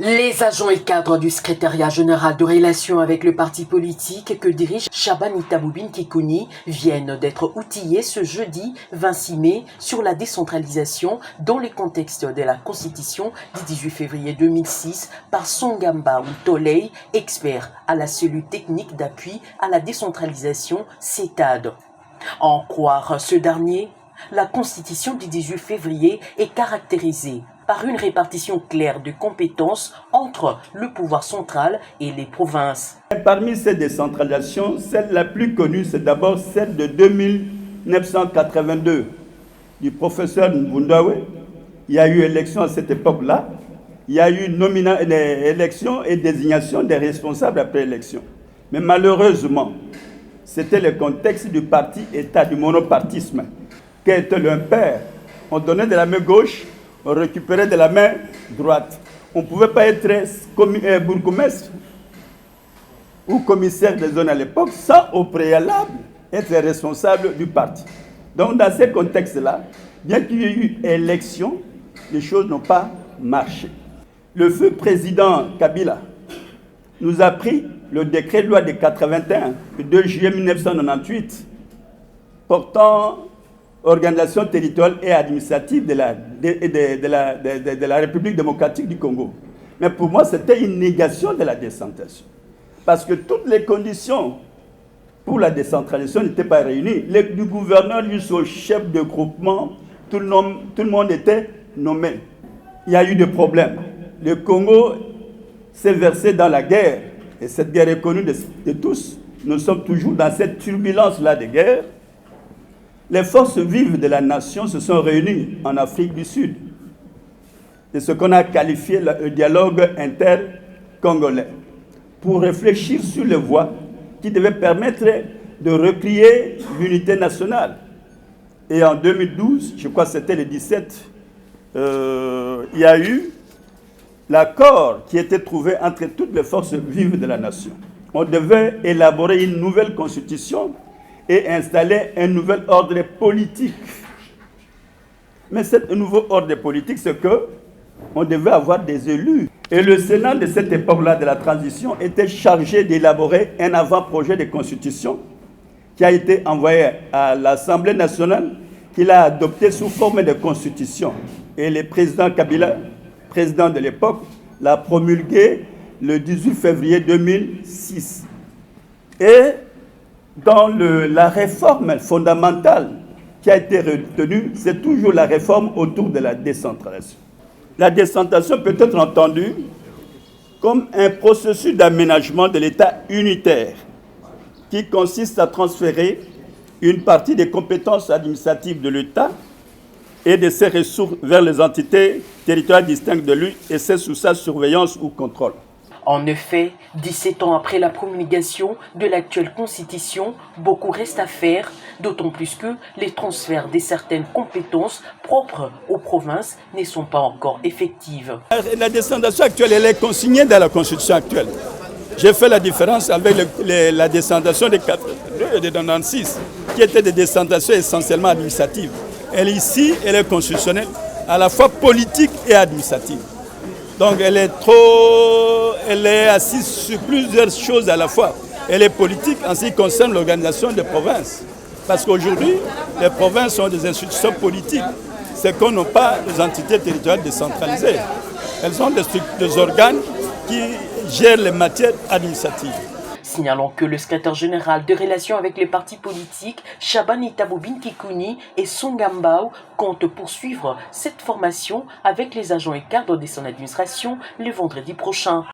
Les agents et cadres du secrétariat général de relations avec le parti politique que dirige Chabani Taboubine Kikouni viennent d'être outillés ce jeudi 26 mai sur la décentralisation dans le contexte de la Constitution du 18 février 2006 par Songamba Tolei, expert à la cellule technique d'appui à la décentralisation CETAD. En croire ce dernier, la Constitution du 18 février est caractérisée par une répartition claire de compétences entre le pouvoir central et les provinces. Parmi ces décentralisations, celle la plus connue, c'est d'abord celle de 1982 du professeur Mbundawe. Il y a eu élection à cette époque-là. Il y a eu élection et désignation des responsables après élection. Mais malheureusement, c'était le contexte du parti-État, du monopartisme, qui était l'impair. On donnait de la main gauche, on récupérait de la main droite. On ne pouvait pas être bourgmestre ou commissaire des zones à l'époque sans au préalable être responsable du parti. Donc dans ces contextes-là, bien qu'il y ait eu élection, les choses n'ont pas marché. Le feu président Kabila nous a pris le décret de loi de 81, le 2 juillet 1998, portant organisation territoriale et administrative de la République démocratique du Congo. Mais pour moi, c'était une négation de la décentralisation. Parce que toutes les conditions pour la décentralisation n'étaient pas réunies. Du gouverneur jusqu'au chef de groupement, tout le monde était nommé. Il y a eu des problèmes. Le Congo s'est versé dans la guerre. Et cette guerre est connue de tous. Nous sommes toujours dans cette turbulence-là de guerre. Les forces vives de la nation se sont réunies en Afrique du Sud. C'est ce qu'on a qualifié le dialogue inter-congolais, pour réfléchir sur les voies qui devaient permettre de replier l'unité nationale. Et en 2012, je crois que c'était le 17, il y a eu l'accord qui était trouvé entre toutes les forces vives de la nation. On devait élaborer une nouvelle constitution et installer un nouvel ordre politique. Mais ce nouveau ordre politique, c'est qu'on devait avoir des élus. Et le Sénat de cette époque-là, de la transition, était chargé d'élaborer un avant-projet de constitution qui a été envoyé à l'Assemblée nationale, qu'il a adopté sous forme de constitution. Et le président Kabila, président de l'époque, l'a promulgué le 18 février 2006. Et dans la réforme fondamentale qui a été retenue, c'est toujours la réforme autour de la décentralisation. La décentralisation peut être entendue comme un processus d'aménagement de l'État unitaire qui consiste à transférer une partie des compétences administratives de l'État et de ses ressources vers les entités territoriales distinctes de lui et c'est sous sa surveillance ou contrôle. En effet, 17 ans après la promulgation de l'actuelle Constitution, beaucoup reste à faire, d'autant plus que les transferts de certaines compétences propres aux provinces ne sont pas encore effectives. La décentralisation actuelle, elle est consignée dans la Constitution actuelle. J'ai fait la différence avec la décentralisation de 1996, qui était des décentralisations essentiellement administratives. Elle ici, elle est constitutionnelle, à la fois politique et administrative. Donc elle est assise sur plusieurs choses à la fois. Elle est politique en ce qui concerne l'organisation des provinces. Parce qu'aujourd'hui, les provinces sont des institutions politiques. C'est qu'on n'a pas des entités territoriales décentralisées. Elles ont des organes qui gèrent les matières administratives. Signalons que le secrétaire général de relations avec les partis politiques, Chabani Taboubine Kikouni et Songambao comptent poursuivre cette formation avec les agents et cadres de son administration le vendredi prochain.